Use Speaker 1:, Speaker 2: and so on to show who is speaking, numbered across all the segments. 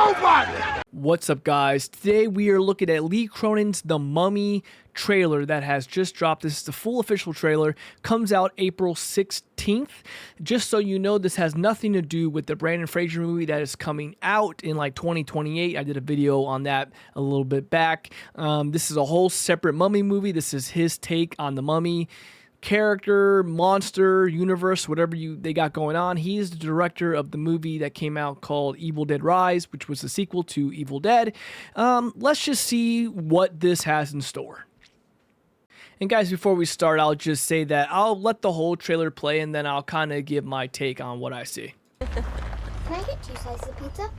Speaker 1: nobody!
Speaker 2: What's up, guys? Today we are looking at Lee Cronin's The Mummy trailer that has just dropped. This is the full official trailer. Comes out April 16th. Just so you know, this has nothing to do with the Brandon Fraser movie that is coming out in like 2028. I did a video on that a little bit back. This is a whole separate Mummy movie. This is his take on the Mummy character, monster, universe, whatever they got going on. He is the director of the movie that came out called Evil Dead Rise, which was the sequel to Evil Dead. Let's just see what this has in store. And guys, before we start, I'll just say that I'll let the whole trailer play and then I'll kind of give my take on what I see.
Speaker 3: Can I get 2 slices of pizza?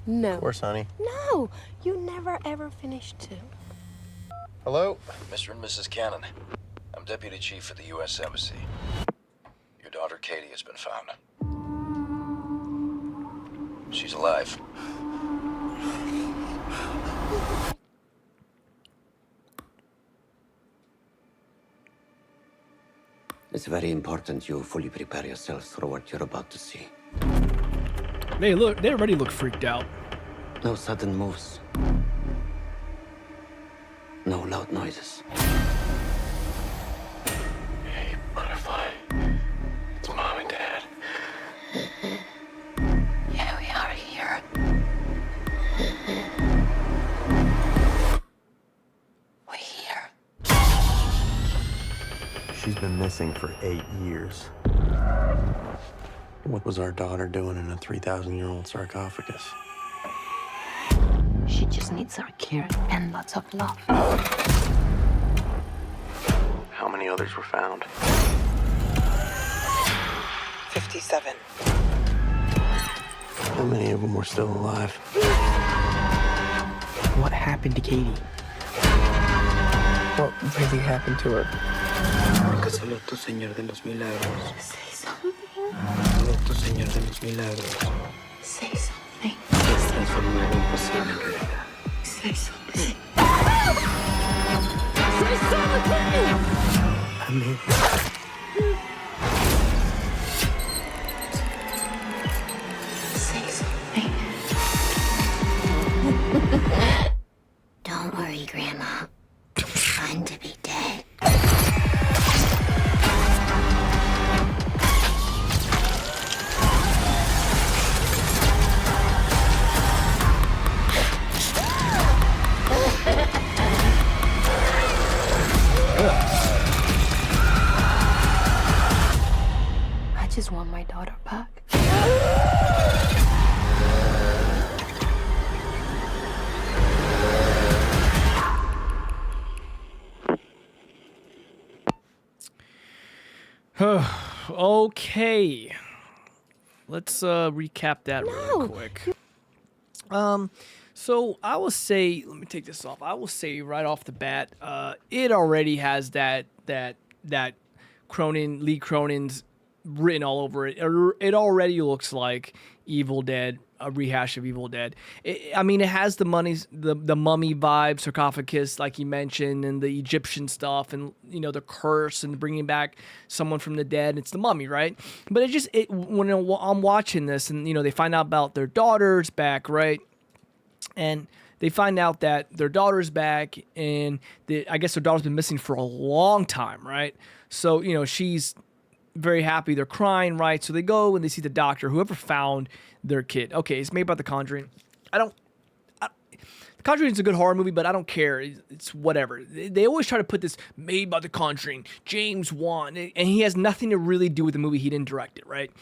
Speaker 4: No.
Speaker 5: Of course, honey.
Speaker 4: No, you never ever finish 2.
Speaker 5: Hello?
Speaker 6: Mr. and Mrs. Cannon, I'm Deputy Chief at the U.S. Embassy. Your daughter, Katie, has been found. She's alive.
Speaker 7: It's very important you fully prepare yourself for what you're about to see.
Speaker 2: They already look freaked out.
Speaker 7: No sudden moves. No loud noises.
Speaker 5: Hey, Butterfly. It's Mom and Dad.
Speaker 4: Yeah, we are here. We're here.
Speaker 5: She's been missing for 8 years. What was our daughter doing in a 3,000-year-old sarcophagus?
Speaker 4: She just needs our care and lots of love.
Speaker 5: How many others were found?
Speaker 8: 57.
Speaker 5: How many of them were still alive?
Speaker 8: What happened to Katie? What really happened to her?
Speaker 7: Porque solo tú, Señor de los Milagros.
Speaker 4: Say something.
Speaker 7: Solo tú, Señor de los Milagros.
Speaker 4: Say something.
Speaker 7: Puedes transformar lo imposible en realidad.
Speaker 4: Say something.
Speaker 7: Amén.
Speaker 4: Say something.
Speaker 3: Don't worry, Grandma. It's fun to be dead.
Speaker 4: I just want my daughter back.
Speaker 2: Okay. Let's recap that really quick. So I will say, let me take this off. I will say right off the bat, it already has that Lee Cronin's written all over it. It already looks like Evil Dead, a rehash of Evil Dead. I mean, it has the mummy vibe, sarcophagus, like you mentioned, and the Egyptian stuff, and you know the curse and bringing back someone from the dead. It's the mummy, right? But when I'm watching this, and you know they find out about their daughter's back, right? And they find out that their daughter's back, and I guess their daughter's been missing for a long time, right? So you know she's very happy. They're crying, right? So they go and they see the doctor, whoever found their kid. Okay, it's made by The Conjuring. The Conjuring is a good horror movie, but I don't care. It's whatever. They always try to put this made by The Conjuring, James Wan, and he has nothing to really do with the movie. He didn't direct it, right?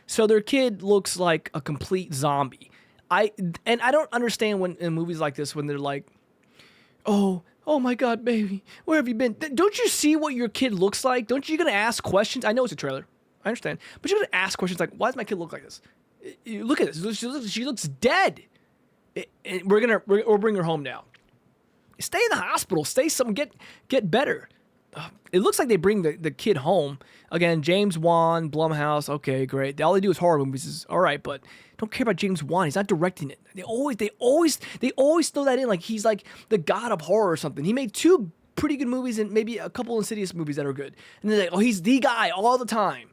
Speaker 2: So their kid looks like a complete zombie. I don't understand when in movies like this when they're like, oh my God, baby, where have you been? Don't you see what your kid looks like? Don't you gonna ask questions? I know it's a trailer, I understand, but you're gonna ask questions like, why does my kid look like this? Look at this. She looks dead. And we'll bring her home now. Stay in the hospital. Get better. It looks like they bring the kid home again. James Wan, Blumhouse. Okay, great. All they do is horror movies. Is all right, but don't care about James Wan. He's not directing it. They always throw that in like he's like the god of horror or something. He made 2 pretty good movies and maybe a couple Insidious movies that are good. And they're like, oh, he's the guy all the time.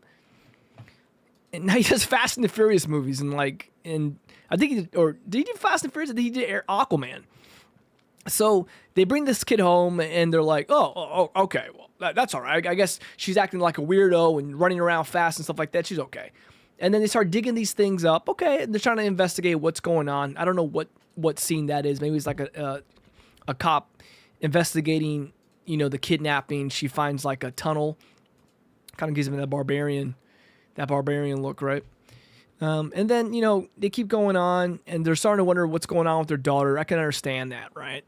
Speaker 2: and now he does Fast and the Furious movies, and I think did he do Fast and Furious? I think he did Aquaman. So they bring this kid home, and they're like, oh okay, well, that's all right. I guess she's acting like a weirdo and running around fast and stuff like that. She's okay. And then they start digging these things up. Okay, and they're trying to investigate what's going on. I don't know what scene that is. Maybe it's like a cop investigating, the kidnapping. She finds like a tunnel. Kind of gives him that barbarian look, right? And then, they keep going on, and they're starting to wonder what's going on with their daughter. I can understand that, right?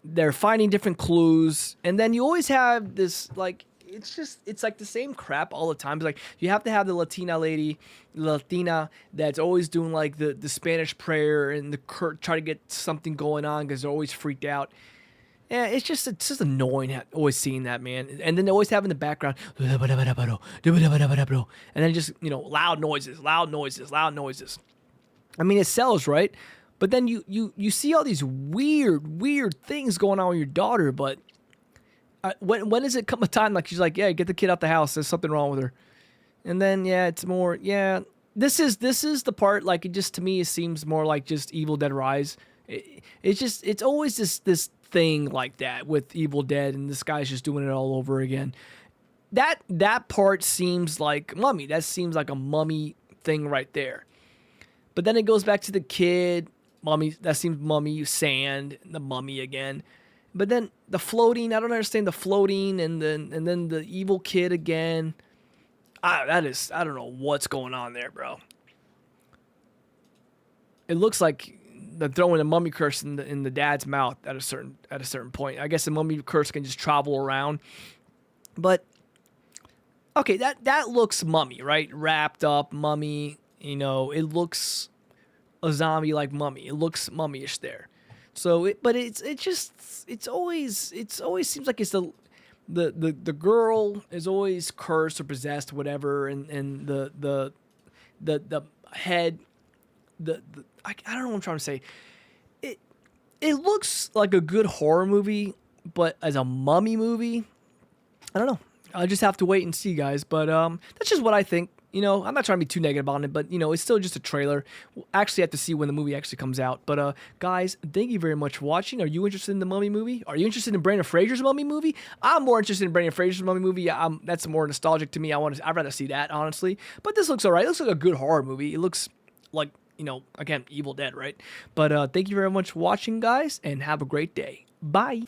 Speaker 2: They're finding different clues, and then you always have this, like, it's like the same crap all the time. It's like, you have to have the Latina that's always doing, like, the Spanish prayer and try to get something going on because they're always freaked out. Yeah, it's just annoying always seeing that, man. And then they always have in the background, and then just, loud noises. I mean, it sells, right? But then you see all these weird things going on with your daughter, but when does it come a time like she's like, yeah, get the kid out the house, there's something wrong with her. And then, it's more, this is the part, like, it just, to me, it seems more like just Evil Dead Rise. It's always this thing like that with Evil Dead, and this guy's just doing it all over again. That part seems like Mummy. That seems like a Mummy thing right there. But then it goes back to the kid, Mummy. That seems Mummy, sand, the Mummy again. But then the floating, I don't understand the floating, and then the evil kid again. I don't know what's going on there, bro. It looks like they're throwing a mummy curse in the dad's mouth at a certain point. I guess the mummy curse can just travel around. But okay, that looks Mummy, right? Wrapped up Mummy. It looks a zombie like Mummy. It looks mummy-ish there. So it always seems like it's the girl is always cursed or possessed, whatever, and the head, I don't know what I'm trying to say. It looks like a good horror movie, but as a mummy movie, I don't know. I'll just have to wait and see, guys. But that's just what I think. I'm not trying to be too negative on it, but, it's still just a trailer. We'll actually have to see when the movie actually comes out. But, guys, thank you very much for watching. Are you interested in the Mummy movie? Are you interested in Brandon Fraser's Mummy movie? I'm more interested in Brandon Fraser's Mummy movie. That's more nostalgic to me. I'd rather see that, honestly. But this looks all right. It looks like a good horror movie. It looks like, again, Evil Dead, right? But thank you very much for watching, guys, and have a great day. Bye.